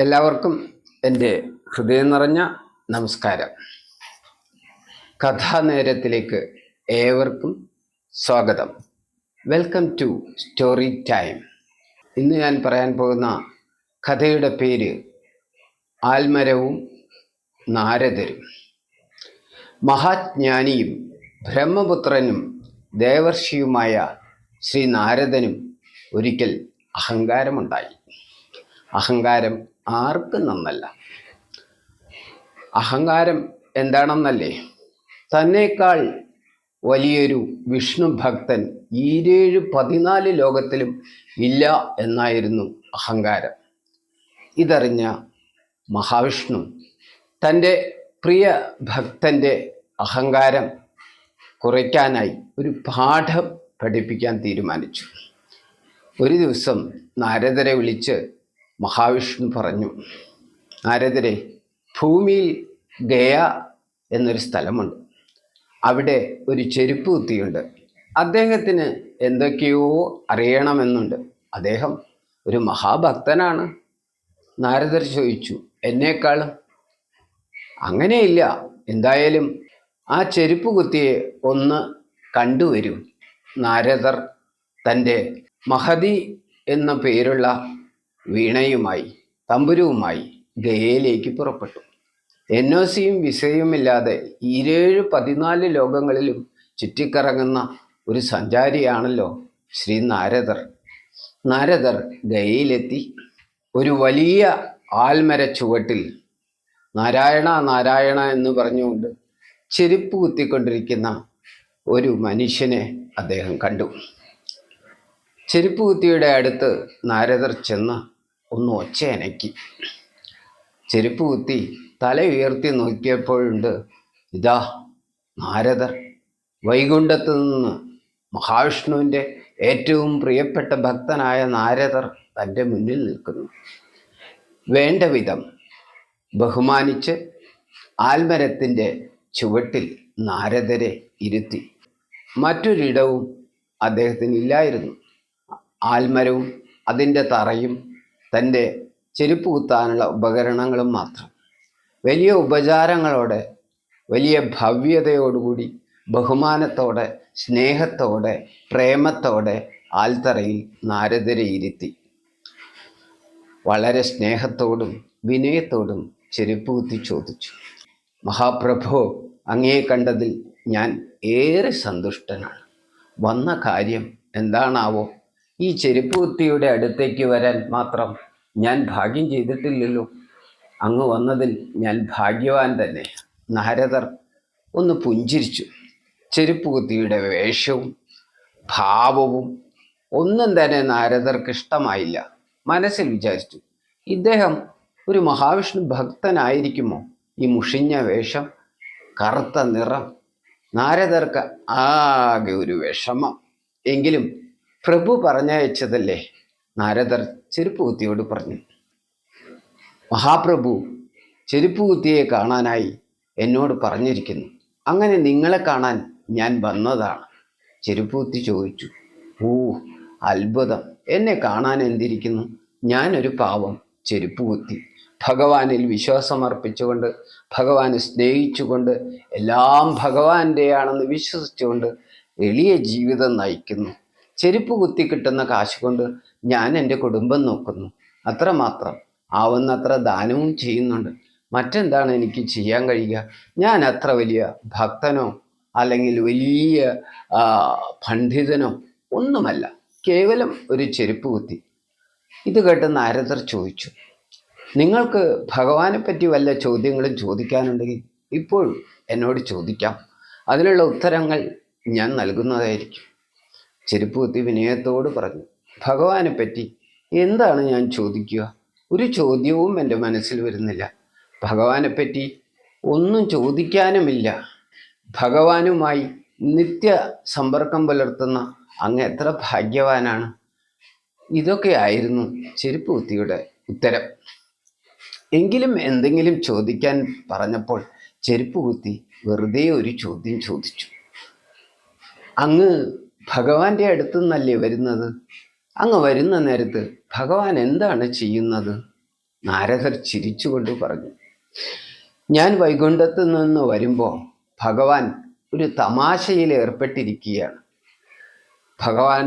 എല്ലാവർക്കും എൻ്റെ ഹൃദയം നിറഞ്ഞ നമസ്കാരം. കഥാനേരത്തിലേക്ക് ഏവർക്കും സ്വാഗതം. Welcome to story time. ഇന്ന് ഞാൻ പറയാൻ പോകുന്ന കഥയുടെ പേര് ആൽമരവും നാരദരും. മഹാജ്ഞാനിയും ബ്രഹ്മപുത്രനും ദേവർഷിയുമായ ശ്രീ നാരദനും ഒരിക്കൽ അഹങ്കാരമുണ്ടായി. അഹങ്കാരം ആർക്കും നന്നല്ല. അഹങ്കാരം എന്താണെന്നല്ലേ? തന്നേക്കാൾ വലിയൊരു വിഷ്ണു ഭക്തൻ 14 ലോകത്തിലും ഇല്ല എന്നായിരുന്നു അഹങ്കാരം. ഇതറിഞ്ഞ മഹാവിഷ്ണു തൻ്റെ പ്രിയ ഭക്തൻ്റെ അഹങ്കാരം കുറയ്ക്കാനായി ഒരു പാഠം പഠിപ്പിക്കാൻ തീരുമാനിച്ചു. ഒരു ദിവസം നാരദരെ വിളിച്ച് മഹാവിഷ്ണു പറഞ്ഞു, നാരദരെ, ഭൂമിയിൽ ഗയ എന്നൊരു സ്ഥലമുണ്ട്. അവിടെ ഒരു ചെരുപ്പ് കുത്തിയുണ്ട്. അദ്ദേഹത്തിന് എന്തൊക്കെയോ അറിയണമെന്നുണ്ട്. അദ്ദേഹം ഒരു മഹാഭക്തനാണ്. നാരദർ ചോദിച്ചു, എന്നേക്കാളും? അങ്ങനെയില്ല, എന്തായാലും ആ ചെരുപ്പ് കുത്തിയെ ഒന്ന് കണ്ടുവരൂ. നാരദർ തൻ്റെ മഹതി എന്ന പേരുള്ള വീണയുമായി തമ്പുരുവുമായി ഗയയിലേക്ക് പുറപ്പെട്ടു. NOCയും വിസയുമില്ലാതെ 14 ലോകങ്ങളിലും ചുറ്റിക്കറങ്ങുന്ന ഒരു സഞ്ചാരിയാണല്ലോ ശ്രീ നാരദർ. നാരദർ ഗയയിലെത്തി. ഒരു വലിയ ആൽമര ചുവട്ടിൽ നാരായണ നാരായണ എന്ന് പറഞ്ഞുകൊണ്ട് ചെരുപ്പ് കുത്തിക്കൊണ്ടിരിക്കുന്ന ഒരു മനുഷ്യനെ അദ്ദേഹം കണ്ടു. ചെരുപ്പ് കുത്തിയുടെ അടുത്ത് നാരദർ ചെന്ന് ഒന്ന് ഒച്ചയനക്കി. ചെരുപ്പ് കുത്തി തല ഉയർത്തി നോക്കിയപ്പോഴുണ്ട്, ഇതാ നാരദർ വൈകുണ്ഠത്ത് നിന്ന് മഹാവിഷ്ണുവിൻ്റെ ഏറ്റവും പ്രിയപ്പെട്ട ഭക്തനായ നാരദർ തൻ്റെ മുന്നിൽ നിൽക്കുന്നു. വേണ്ട വിധം ബഹുമാനിച്ച് ആൽമരത്തിൻ്റെ ചുവട്ടിൽ നാരദരെ ഇരുത്തി. മറ്റൊരിടവും അദ്ദേഹത്തിന് ഇല്ലായിരുന്നു. ആൽമരവും അതിൻ്റെ തറയും തൻ്റെ ചെരുപ്പ് കുത്താനുള്ള ഉപകരണങ്ങളും മാത്രം. വലിയ ഉപചാരങ്ങളോടെ, വലിയ ഭവ്യതയോടുകൂടി, ബഹുമാനത്തോടെ, സ്നേഹത്തോടെ, പ്രേമത്തോടെ ആൽത്തറയിൽ നാരദരെ ഇരുത്തി. വളരെ സ്നേഹത്തോടും വിനയത്തോടും ചെരുപ്പ് കുത്തി ചോദിച്ചു, മഹാപ്രഭോ, അങ്ങയെ കണ്ടതിൽ ഞാൻ ഏറെ സന്തുഷ്ടനാണ്. വന്ന കാര്യം എന്താണാവോ? ഈ ചെരുപ്പ് കുത്തിയുടെ അടുത്തേക്ക് വരാൻ മാത്രം ഞാൻ ഭാഗ്യം ചെയ്തിട്ടില്ലല്ലോ. അങ്ങ് വന്നതിൽ ഞാൻ ഭാഗ്യവാൻ തന്നെ. നാരദർ ഒന്ന് പുഞ്ചിരിച്ചു. ചെരുപ്പ് കുത്തിയുടെ വേഷവും ഭാവവും ഒന്നും തന്നെ നാരദർക്ക് ഇഷ്ടമായില്ല. മനസ്സിൽ വിചാരിച്ചു, ഇദ്ദേഹം ഒരു മഹാവിഷ്ണു ഭക്തനായിരിക്കുമോ? ഈ മുഷിഞ്ഞ വേഷം, കറുത്ത നിറം. നാരദർക്ക് ആകെ ഒരു വിഷമം. എങ്കിലും പ്രഭു പറഞ്ഞയച്ചതല്ലേ. നാരദർ ചെരുപ്പ് കുത്തിയോട് പറഞ്ഞു, മഹാപ്രഭു ചെരുപ്പ് കുത്തിയെ കാണാനായി എന്നോട് പറഞ്ഞിരിക്കുന്നു. അങ്ങനെ നിങ്ങളെ കാണാൻ ഞാൻ വന്നതാണ്. ചെരുപ്പ് കുത്തി ചോദിച്ചു, ഓ അത്ഭുതം, എന്നെ കാണാൻ എന്തിരിക്കുന്നു? ഞാനൊരു പാവം ചെരുപ്പ് കുത്തി. ഭഗവാനിൽ വിശ്വാസമർപ്പിച്ചുകൊണ്ട്, ഭഗവാനെ സ്നേഹിച്ചുകൊണ്ട്, എല്ലാം ഭഗവാന്റെയാണെന്ന് വിശ്വസിച്ചുകൊണ്ട് എളിയ ജീവിതം നയിക്കുന്നു. ചെരുപ്പ് കുത്തി കിട്ടുന്ന കാശ് കൊണ്ട് ഞാൻ എൻ്റെ കുടുംബം നോക്കുന്നു. അത്രമാത്രം. ആവുന്നത്ര ദാനവും ചെയ്യുന്നുണ്ട്. മറ്റെന്താണ് എനിക്ക് ചെയ്യാൻ കഴിയുക? ഞാൻ അത്ര വലിയ ഭക്തനോ അല്ലെങ്കിൽ വലിയ പണ്ഡിതനോ ഒന്നുമല്ല, കേവലം ഒരു ചെരുപ്പ് കുത്തി. ഇത് കേട്ട് നാരദർ ചോദിച്ചു, നിങ്ങൾക്ക് ഭഗവാനെ പറ്റി വല്ല ചോദ്യങ്ങളും ചോദിക്കാനുണ്ടെങ്കിൽ ഇപ്പോൾ എന്നോട് ചോദിക്കാം. അതിനുള്ള ഉത്തരങ്ങൾ ഞാൻ നൽകുന്നതായിരിക്കും. ചെരുപ്പ് കുത്തി വിനയത്തോട് പറഞ്ഞു, ഭഗവാനെ പറ്റി എന്താണ് ഞാൻ ചോദിക്കുക? ഒരു ചോദ്യവും എൻ്റെ മനസ്സിൽ വരുന്നില്ല. ഭഗവാനെ പറ്റി ഒന്നും ചോദിക്കാനുമില്ല. ഭഗവാനുമായി നിത്യ സമ്പർക്കം പുലർത്തുന്ന അങ്ങ് എത്ര ഭാഗ്യവാനാണ്. ഇതൊക്കെയായിരുന്നു ചെരുപ്പ് കുത്തിയുടെ ഉത്തരം. എങ്കിലും എന്തെങ്കിലും ചോദിക്കാൻ പറഞ്ഞപ്പോൾ ചെരുപ്പ് കുത്തി വെറുതെ ഒരു ചോദ്യം ചോദിച്ചു, അങ്ങ് ഭഗവാന്റെ അടുത്തു നിന്നല്ലേ വരുന്നത്? അങ്ങ് വരുന്ന നേരത്ത് ഭഗവാൻ എന്താണ് ചെയ്യുന്നത്? നാരദർ ചിരിച്ചുകൊണ്ട് പറഞ്ഞു, ഞാൻ വൈകുണ്ഠത്ത് നിന്ന് വരുമ്പോൾ ഭഗവാൻ ഒരു തമാശയിൽ ഏർപ്പെട്ടിരിക്കുകയാണ്. ഭഗവാൻ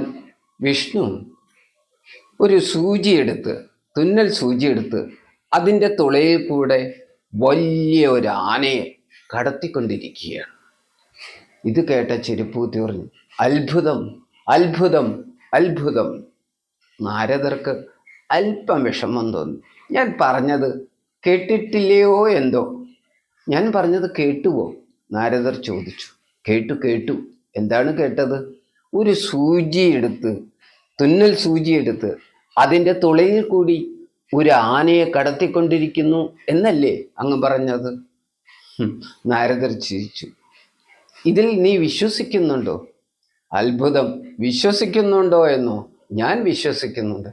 വിഷ്ണു ഒരു സൂചിയെടുത്ത്, തുന്നൽ സൂചിയെടുത്ത് അതിൻ്റെ തുളയിൽ കൂടെ വലിയ ഒരു ആനയെ കടത്തിക്കൊണ്ടിരിക്കുകയാണ്. ഇത് കേട്ട ചെരുപ്പൂത്തി പറഞ്ഞു, അത്ഭുതം, അത്ഭുതം, അത്ഭുതം. നാരദർക്ക് അല്പം വിഷമം തോന്നി. ഞാൻ പറഞ്ഞത് കേട്ടിട്ടില്ലയോ എന്തോ? ഞാൻ പറഞ്ഞത് കേട്ടുവോ? നാരദർ ചോദിച്ചു. കേട്ടു. എന്താണ് കേട്ടത്? ഒരു സൂചിയെടുത്ത്, തുന്നൽ സൂചിയെടുത്ത് അതിൻ്റെ തുളയിൽ കൂടി ഒരു ആനയെ കടത്തിക്കൊണ്ടിരിക്കുന്നു എന്നല്ലേ അങ്ങ് പറഞ്ഞത്? നാരദർ ചിരിച്ചു. ഇതിൽ നീ വിശ്വസിക്കുന്നുണ്ടോ? അത്ഭുതം, വിശ്വസിക്കുന്നുണ്ടോ എന്നോ? ഞാൻ വിശ്വസിക്കുന്നുണ്ട്.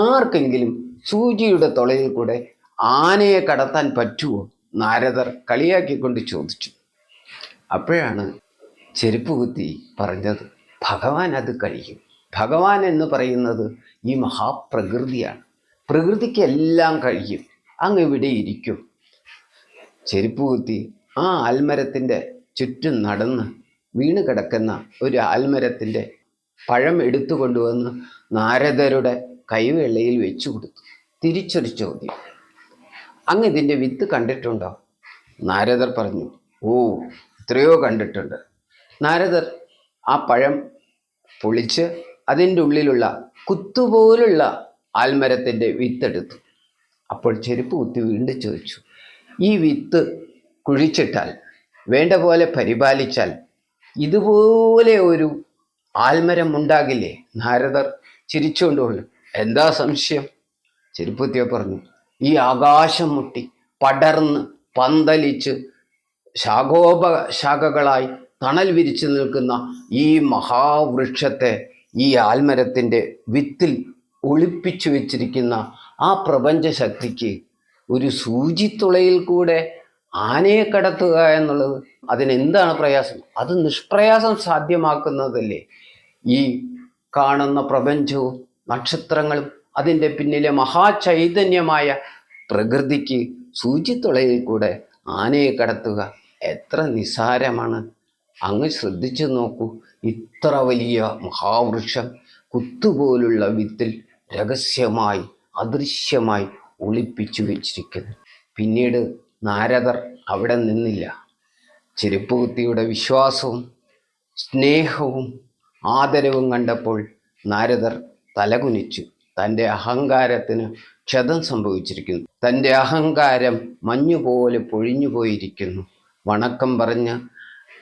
ആർക്കെങ്കിലും സൂചിയുടെ തുളയിൽ കൂടെ ആനയെ കടത്താൻ പറ്റുമോ? നാരദർ കളിയാക്കിക്കൊണ്ട് ചോദിച്ചു. അപ്പോഴാണ് ചെരുപ്പ് കുത്തി പറഞ്ഞത്, ഭഗവാൻ അത് കഴിയും. ഭഗവാൻ എന്ന് പറയുന്നത് ഈ മഹാപ്രകൃതിയാണ്. പ്രകൃതിക്ക് എല്ലാം കഴിയും. അങ്ങ് ഇവിടെ ഇരിക്കും. ചെരുപ്പ് കുത്തി ആ ആൽമരത്തിൻ്റെ ചുറ്റും നടന്ന് വീണ് കിടക്കുന്ന ഒരു ആൽമരത്തിൻ്റെ പഴം എടുത്തു കൊണ്ടുവന്ന് നാരദരുടെ കൈവെള്ളയിൽ വെച്ചു കൊടുത്തു. തിരിച്ചൊരു ചോദ്യം, അങ്ങ് ഇതിൻ്റെ വിത്ത് കണ്ടിട്ടുണ്ടോ? നാരദർ പറഞ്ഞു, ഓ, എത്രയോ കണ്ടിട്ടുണ്ട്. നാരദർ ആ പഴം പൊളിച്ച് അതിൻ്റെ ഉള്ളിലുള്ള കുത്തുപോലുള്ള ആൽമരത്തിൻ്റെ വിത്തെടുത്തു. അപ്പോൾ ചെരുപ്പ് കുത്തി വീണ്ടും ചോദിച്ചു, ഈ വിത്ത് കുഴിച്ചിട്ടാൽ, വേണ്ട പോലെ പരിപാലിച്ചാൽ ഇതുപോലെ ഒരു ആൽമരം ഉണ്ടാകില്ലേ? നാരദർ ചിരിച്ചുകൊണ്ടുള്ളു. എന്താ സംശയം? ചെരുപ്പുത്തിയെ പറഞ്ഞു, ഈ ആകാശം മുട്ടി പടർന്ന് പന്തലിച്ച് ശാഖകളായി തണൽ വിരിച്ചു നിൽക്കുന്ന ഈ മഹാവൃക്ഷത്തെ ഈ ആൽമരത്തിൻ്റെ വിത്തിൽ ഒളിപ്പിച്ചു വെച്ചിരിക്കുന്ന ആ പ്രപഞ്ചശക്തിക്ക് ഒരു സൂചിത്തുളയിൽ കൂടെ ആനയെ കടത്തുക എന്നുള്ളത് അതിനെന്താണ് പ്രയാസം? അത് നിഷ്പ്രയാസം സാധ്യമാക്കുന്നതല്ലേ. ഈ കാണുന്ന പ്രപഞ്ചവും നക്ഷത്രങ്ങളും അതിൻ്റെ പിന്നിലെ മഹാചൈതന്യമായ പ്രകൃതിക്ക് സൂചിത്തുളയിൽ കൂടെ ആനയെ കടത്തുക എത്ര നിസ്സാരമാണ്. അങ്ങ് ശ്രദ്ധിച്ചു നോക്കൂ, ഇത്ര വലിയ മഹാവൃക്ഷം കുത്തുപോലുള്ള വിത്തിൽ രഹസ്യമായി അദൃശ്യമായി ഒളിപ്പിച്ചു വെച്ചിരിക്കുന്നു. പിന്നീട് നാരദർ അവിടെ നിന്നില്ല. ചെരുപ്പുകുത്തിയുടെ വിശ്വാസവും സ്നേഹവും ആദരവും കണ്ടപ്പോൾ നാരദർ തലകുനിച്ചു. തൻ്റെ അഹങ്കാരത്തിന് ക്ഷതം സംഭവിച്ചിരിക്കുന്നു. തൻ്റെ അഹങ്കാരം മഞ്ഞുപോലെ പൊഴിഞ്ഞു പോയിരിക്കുന്നു. വണക്കം പറഞ്ഞ്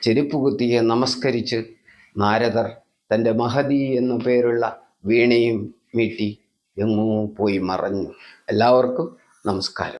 ചെരുപ്പുകുത്തിയെ നമസ്കരിച്ച് നാരദർ തൻ്റെ മഹതി എന്നു പേരുള്ള വീണയും മീട്ടി എങ്ങോ പോയി മറഞ്ഞു. എല്ലാവർക്കും നമസ്കാരം.